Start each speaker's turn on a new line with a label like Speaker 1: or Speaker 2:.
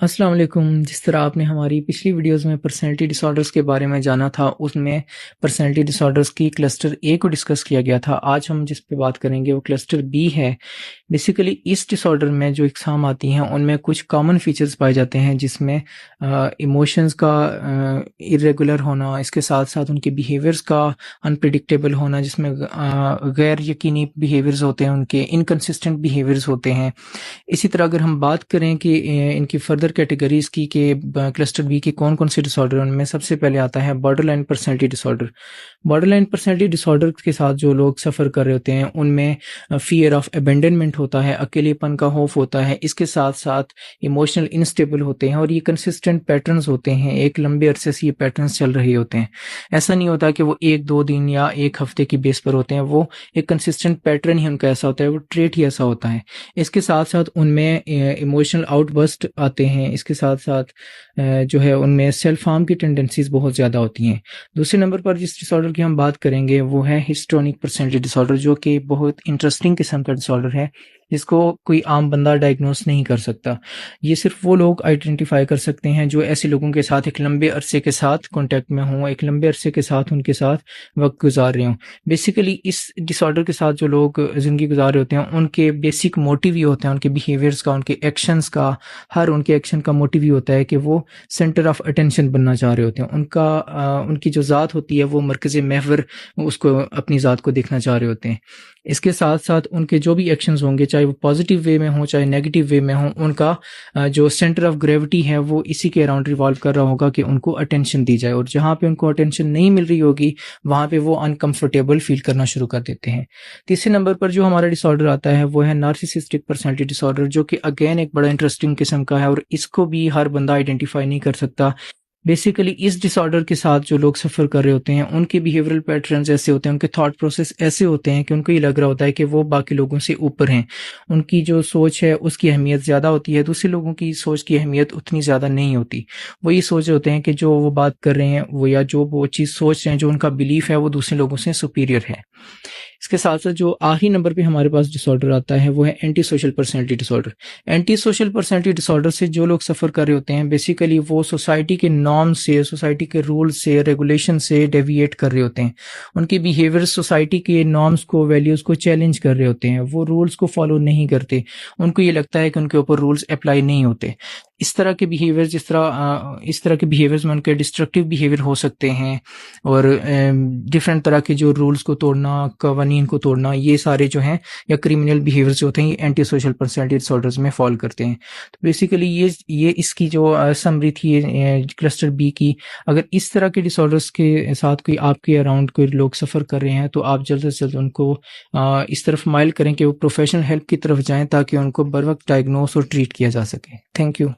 Speaker 1: السلام علیکم۔ جس طرح آپ نے ہماری پچھلی ویڈیوز میں پرسنالٹی ڈس آرڈرز کے بارے میں جانا تھا، اس میں پرسنالٹی ڈس آرڈرز کی کلسٹر اے کو ڈسکس کیا گیا تھا۔ آج ہم جس پہ بات کریں گے وہ کلسٹر بی ہے۔ بیسیکلی اس ڈس آرڈر میں جو اقسام آتی ہیں ان میں کچھ کامن فیچرز پائے جاتے ہیں، جس میں ایموشنز کا ارریگولر ہونا، اس کے ساتھ ساتھ ان کے بیہیویئرز کا انپریڈکٹیبل ہونا، جس میں غیر یقینی بیہیویئرز ہوتے ہیں، ان کے انکنسسٹنٹ بیہیویئرز ہوتے ہیں۔ اسی طرح اگر ہم بات کریں کہ ان کی فردر کیٹیگریز کی کہ کلسٹر بی کے کون کون سے ڈس آرڈر، ان میں سب سے پہلے آتا ہے بارڈر لائن پرسنالٹی ڈس آرڈر۔ بارڈر لائن پرسنالٹی ڈس آرڈر کے ساتھ جو لوگ سفر کر رہے ہوتے ہیں ان میں فیئر آف ابینڈنمنٹ ہوتا ہے، اکیلے پن کا خوف ہوتا ہے، اس کے ساتھ ساتھ ایموشنل انسٹیبل ہوتے ہیں، اور یہ کنسسٹنٹ پیٹرنز ہوتے ہیں، ایک لمبے عرصے سے یہ پیٹرنز چل رہے ہوتے ہیں۔ ایسا نہیں ہوتا کہ وہ ایک دو دن یا ایک ہفتے کی بیس پر ہوتے ہیں، وہ ایک کنسسٹنٹ پیٹرن ہی ان کا ایسا ہوتا ہے، وہ ٹریٹ ہی ایسا ہوتا ہے۔ اس کے ساتھ ساتھ ان میں ایموشنل آؤٹ برسٹ آتے ہیں، اس کے ساتھ ساتھ جو ہے ان میں سیلف ہارم کی ٹینڈنسیز بہت زیادہ ہوتی ہیں۔ دوسرے نمبر پر جس ڈس آرڈر کی ہم بات کریں گے وہ ہے ہسٹرونک پرسنالٹی ڈس آرڈر، جو کہ بہت انٹرسٹنگ قسم کا ڈس آرڈر ہے، جس کو کوئی عام بندہ ڈائگنوز نہیں کر سکتا۔ یہ صرف وہ لوگ آئیڈینٹیفائی کر سکتے ہیں جو ایسے لوگوں کے ساتھ ایک لمبے عرصے کے ساتھ کانٹیکٹ میں ہوں، ایک لمبے عرصے کے ساتھ ان کے ساتھ وقت گزار رہے ہوں۔ بیسیکلی اس ڈس آرڈر کے ساتھ جو لوگ زندگی گزار رہے ہوتے ہیں ان کے بیسک موٹیو یہ ہوتے ہیں، ان کے بیہیویئرز کا، ان کے ایکشنز کا، ہر ان کے ایکشن کا موٹیو یہ ہوتا ہے کہ وہ سینٹر آف اٹینشن بننا چاہ رہے ہوتے ہیں۔ ان کی جو ذات ہوتی ہے وہ مرکز محور اس کو اپنی ذات کو دیکھنا چاہ رہے ہوتے ہیں۔ اس کے ساتھ ساتھ ان کے جو بھی ایکشنز ہوں گے، چاہے وہ پازیٹیو وے میں ہوں چاہے نیگیٹو وے میں ہوں، ان کا جو سینٹر آف گریوٹی ہے وہ اسی کے اراؤنڈ ریوالو کر رہا ہوگا کہ ان کو اٹینشن دی جائے، اور جہاں پہ ان کو اٹینشن نہیں مل رہی ہوگی وہاں پہ وہ انکمفرٹیبل فیل کرنا شروع کر دیتے ہیں۔ تیسرے نمبر پر جو ہمارا ڈس آرڈر آتا ہے وہ ہے نارسسسٹک پرسنالٹی ڈس آرڈر، جو کہ اگین ایک بڑا انٹرسٹنگ قسم کا ہے، اور اس کو بھی ہر بندہ آئیڈینٹیفائی نہیں کر سکتا۔ بیسیکلی اس ڈس آرڈر کے ساتھ جو لوگ سفر کر رہے ہوتے ہیں ان کے بیہیورل پیٹرنز ایسے ہوتے ہیں، ان کے تھاٹ پروسیس ایسے ہوتے ہیں کہ ان کو یہ لگ رہا ہوتا ہے کہ وہ باقی لوگوں سے اوپر ہیں، ان کی جو سوچ ہے اس کی اہمیت زیادہ ہوتی ہے، دوسرے لوگوں کی سوچ کی اہمیت اتنی زیادہ نہیں ہوتی۔ وہ یہ سوچ رہے ہوتے ہیں کہ جو وہ بات کر رہے ہیں وہ یا جو وہ چیز سوچ رہے ہیں، جو ان کا بلیف ہے وہ دوسرے لوگوں سے سپیریئر ہے۔ اس کے ساتھ ساتھ جو آخری نمبر پہ ہمارے پاس ڈس آرڈر آتا ہے وہ ہے اینٹی سوشل پرسنالٹی ڈس آرڈر۔ اینٹی سوشل پرسنالٹی ڈس آرڈر سے جو لوگ سفر کر رہے ہوتے ہیں بیسیکلی وہ سوسائٹی کے نارم سے، سوسائٹی کے رول سے، ریگولیشن سے ڈیویٹ کر رہے ہوتے ہیں، ان کے بیہیویئر سوسائٹی کے نارمز کو، ویلیوز کو چیلنج کر رہے ہوتے ہیں، وہ رولز کو فالو نہیں کرتے، ان کو یہ لگتا ہے کہ ان کے اوپر رولز اپلائی نہیں ہوتے۔ اس طرح کے بیہیویئر اس طرح کے بیہیویئرز میں ان کے ڈسٹرکٹیو بیہیویئر ہو سکتے ہیں، اور ڈفرینٹ طرح کے جو رولز کو توڑنا، قوانین کو توڑنا، یہ سارے جو ہیں یا کریمنل بیہیویئرز جو ہوتے ہیں یہ اینٹی سوشل پرسنالٹی ڈس آرڈرز میں فال کرتے ہیں۔ تو بیسیکلی یہ اس کی جو سمری تھی کلسٹر بی کی، اگر اس طرح کے ڈس آرڈرز کے ساتھ کوئی آپ کے اراؤنڈ کوئی لوگ سفر کر رہے ہیں تو آپ جلد سے جلد ان کو اس طرف مائل کریں کہ وہ پروفیشنل ہیلپ کی طرف جائیں، تاکہ ان کو بر وقت ڈائگنوز اور ٹریٹ کیا جا سکے۔ Thank you.